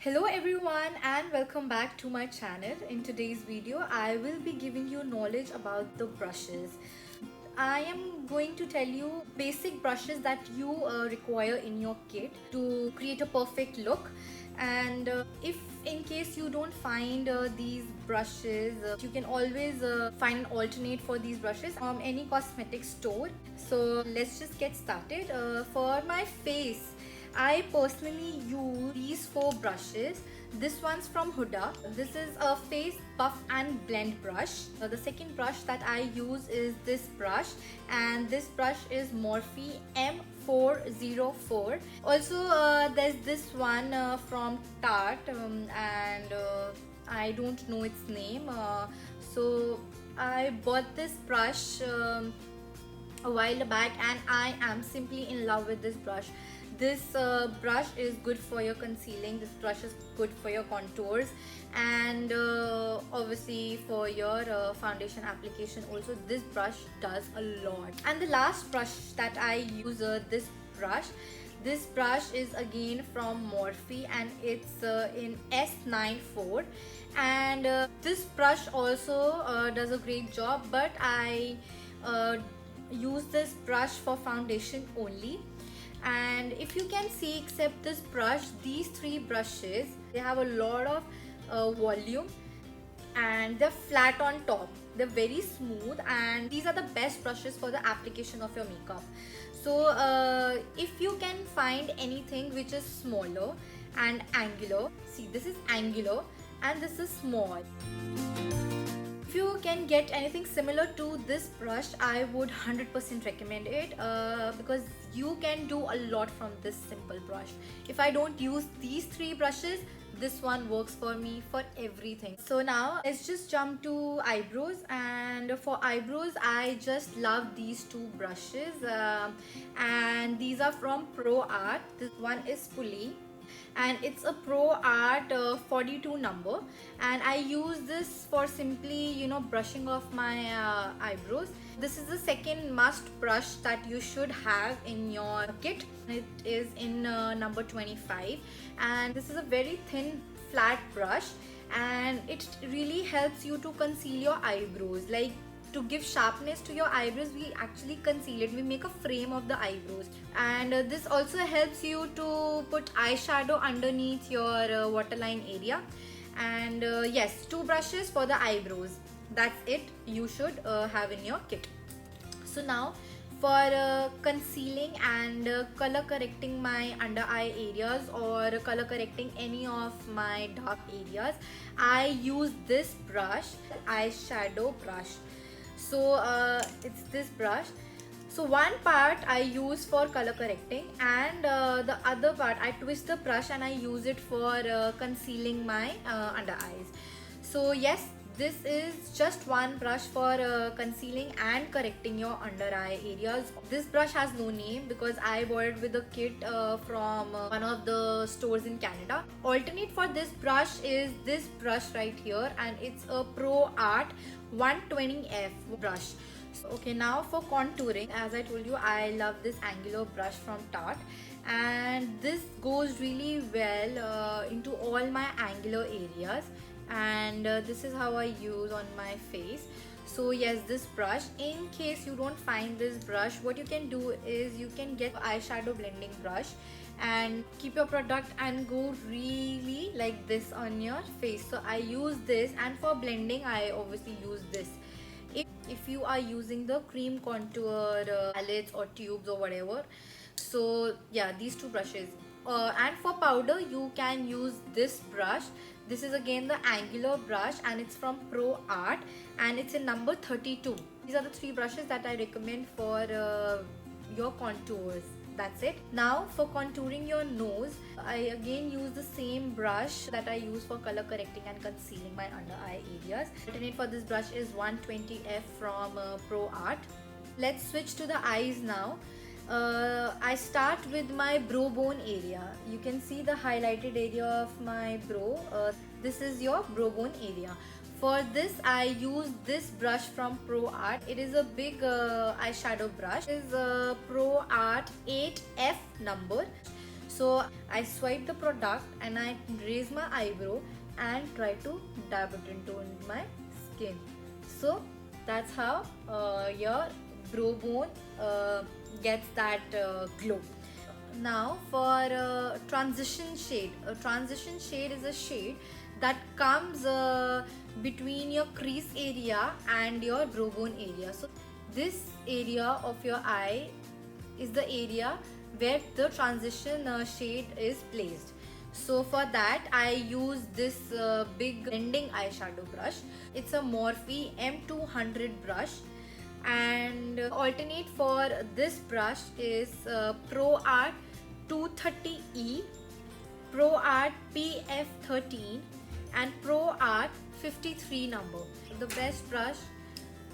Hello everyone and welcome back to my channel. In today's video I will be giving you knowledge about the brushes. I am going to tell you basic brushes that you require in your kit to create a perfect look. And if in case you don't find these brushes, you can always find an alternate for these brushes from any cosmetic store. So let's just get started. For my face, I personally use these four brushes. This one's from Huda. This is a face buff and blend brush. The second brush that I use is this brush, and this brush is Morphe M404. Also there's this one from Tarte, and I don't know its name. So I bought this brush a while back and I am simply in love with this brush. This brush is good for your concealing, this brush is good for your contours, and obviously for your foundation application also this brush does a lot. And the last brush that I use, this brush is again from Morphe and it's in S94, and this brush also does a great job, but I use this brush for foundation only. And if you can see, except this brush, these three brushes, they have a lot of volume and they're flat on top. They're very smooth and these are the best brushes for the application of your makeup. So if you can find anything which is smaller and angular, see, this is angular and this is small. If you can get anything similar to this brush, I would 100% recommend it because you can do a lot from this simple brush. If I don't use these three brushes, this one works for me for everything. So now let's just jump to eyebrows, and for eyebrows I just love these two brushes, and these are from Pro Art. This one is Pulley and it's a Pro Art 42 number, and I use this for simply brushing off my eyebrows. This is the second must brush that you should have in your kit. It is in number 25, and this is a very thin flat brush and it really helps you to conceal your eyebrows. Like, to give sharpness to your eyebrows, we actually conceal it, we make a frame of the eyebrows. And this also helps you to put eyeshadow underneath your waterline area. And yes, two brushes for the eyebrows, that's it you should have in your kit. So now for concealing and color correcting my under eye areas or color correcting any of my dark areas, I use this brush, eyeshadow brush. So it's this brush. So one part I use for color correcting, and the other part I twist the brush and I use it for concealing my under eyes. So yes, this is just one brush for concealing and correcting your under eye areas. This brush has no name because I bought it with a kit from one of the stores in Canada. Alternate for this brush is this brush right here, and it's a Pro Art 120F brush. Okay, now for contouring, as I told you, I love this angular brush from Tarte, and this goes really well into all my angular areas, and this is how I use on my face. So yes, this brush, in case you don't find this brush, what you can do is you can get eyeshadow blending brush and keep your product and go really like this on your face. So I use this, and for blending I obviously use this. If you are using the cream contour palettes or tubes or whatever, so yeah, these two brushes. And for powder you can use this brush. This is again the angular brush and it's from Pro Art and it's in number 32. These are the three brushes that I recommend for your contours. That's it. Now for contouring your nose, I again use the same brush that I use for color correcting and concealing my under eye areas. Alternate for this brush is 120F from Pro Art. Let's switch to the eyes now. I start with my brow bone area. You can see the highlighted area of my brow. This is your brow bone area. For this I use this brush from Pro Art. It is a big eyeshadow brush. It is a Pro Art 8F number. So I swipe the product and I raise my eyebrow and try to dab it into my skin. So that's how your brow bone gets that glow. Now for transition shade. A transition shade is a shade that comes between your crease area and your brow bone area. So this area of your eye is the area where the transition shade is placed. So for that I use this big blending eyeshadow brush. It's a Morphe M200 brush, and alternate for this brush is Pro Art 230E, Pro Art PF13 and Pro Art 53 number. The best brush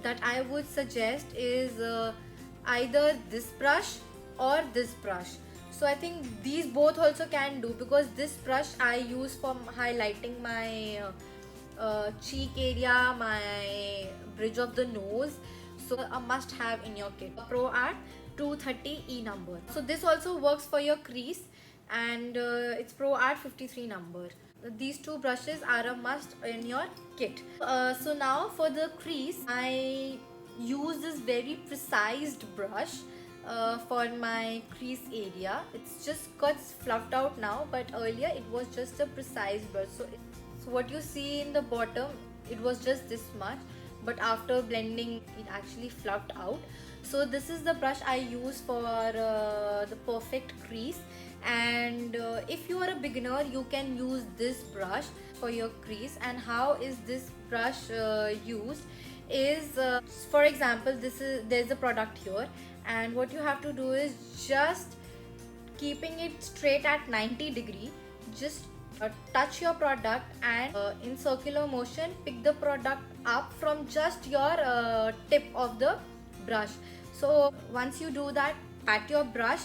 that I would suggest is either this brush or this brush. So I think these both also can do, because this brush I use for highlighting my cheek area, my bridge of the nose. So a must have in your kit. Pro Art 230E number. So this also works for your crease, and it's Pro Art 53 number. These two brushes are a must in your kit. So now for the crease, I use this very precise brush for my crease area. It's just got fluffed out now, but earlier it was just a precise brush. So what you see in the bottom, it was just this much, but after blending it actually fluffed out. So this is the brush I use for the perfect crease. And if you are a beginner, you can use this brush for your crease. And how is this brush used is, for example, there's a product here, and what you have to do is just keeping it straight at 90 degree, just touch your product and in circular motion pick the product up from just your tip of the brush. So once you do that, pat your brush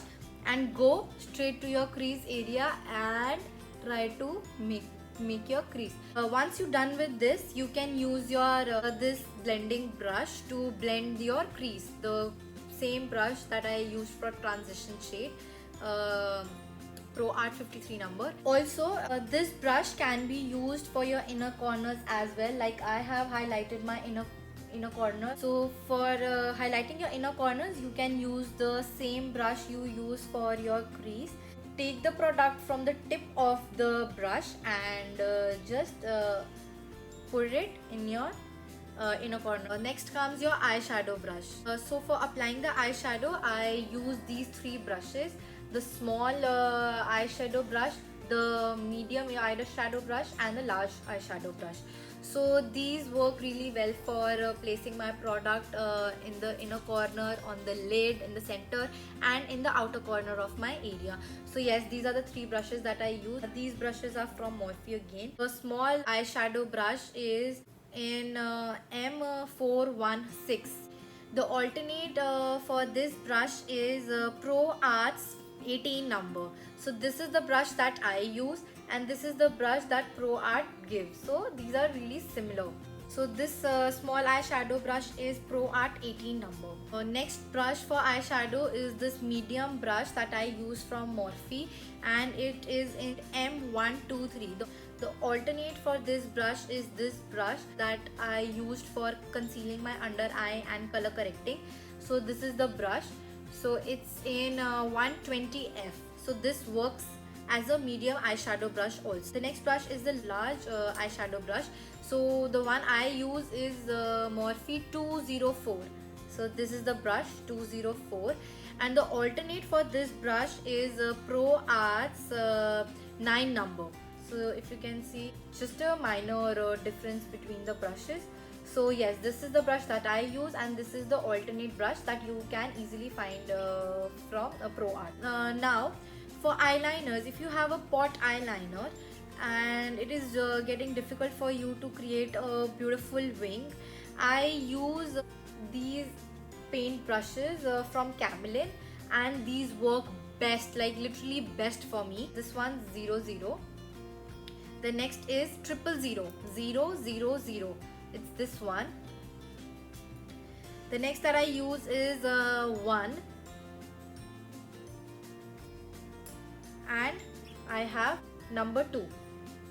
and go straight to your crease area and try to make your crease. Once you're done with this, you can use your this blending brush to blend your crease, the same brush that I used for transition shade, Pro Art 53 number. Also this brush can be used for your inner corners as well, like I have highlighted my inner corner. So for highlighting your inner corners, you can use the same brush you use for your crease. Take the product from the tip of the brush and just put it in your inner corner. Next comes your eyeshadow brush. So for applying the eyeshadow, I use these three brushes: the small eyeshadow brush, the medium eyeshadow brush, and the large eyeshadow brush. So these work really well for placing my product in the inner corner, on the lid, in the center, and in the outer corner of my area. So yes, these are the three brushes that I use. These brushes are from Morphe again. The small eyeshadow brush is in M416. The alternate for this brush is Pro Arts 18 number. So this is the brush that I use, and this is the brush that Pro Art gives. So these are really similar. So this small eyeshadow brush is Pro Art 18 number. Next brush for eyeshadow is this medium brush that I use from Morphe, and it is in M123. The alternate for this brush is this brush that I used for concealing my under eye and color correcting. So this is the brush. So it's in 120F. So this works as a medium eyeshadow brush also. The next brush is the large eyeshadow brush. So the one I use is Morphe 204. So this is the brush 204, and the alternate for this brush is Pro Arts 9 number. So if you can see, just a minor difference between the brushes. So yes, this is the brush that I use, and this is the alternate brush that you can easily find from Pro Art. Now for eyeliners, if you have a pot eyeliner and it is getting difficult for you to create a beautiful wing, I use these paint brushes from Camlin, and these work best, like literally best for me. This one's 00. The next is 000, 000. It's this one. The next that I use is 1, and I have number 2.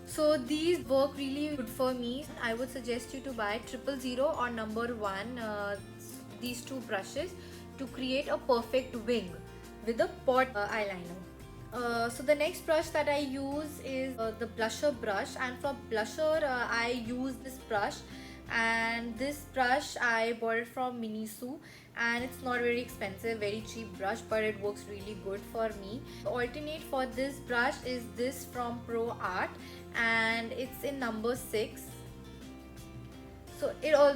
So these work really good for me. I would suggest you to buy 000 or number 1, these two brushes, to create a perfect wing with a pot eyeliner. So the next brush that I use is the blusher brush, and for blusher I use this brush, and this brush I bought it from Miniso, and it's not very expensive, very cheap brush, but it works really good for me. The alternate for this brush is this from Pro Art, and it's in number 6. So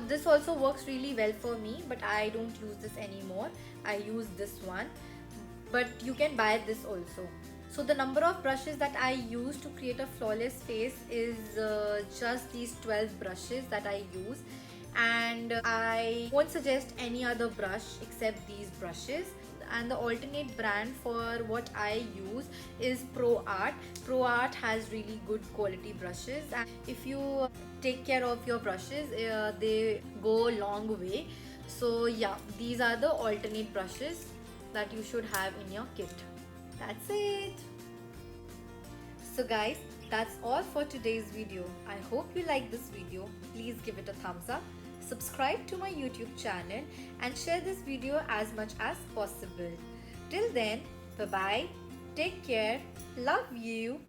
this also works really well for me, but I don't use this anymore. I use this one, but you can buy this also. So the number of brushes that I use to create a flawless face is just these 12 brushes that I use, and I won't suggest any other brush except these brushes. And the alternate brand for what I use is Pro Art. Pro Art has really good quality brushes, and if you take care of your brushes, they go a long way. So yeah, these are the alternate brushes that you should have in your kit. That's it. So guys, that's all for today's video. I hope you like this video. Please give it a thumbs up, subscribe to my YouTube channel, and share this video as much as possible. Till then, bye bye, take care, love you.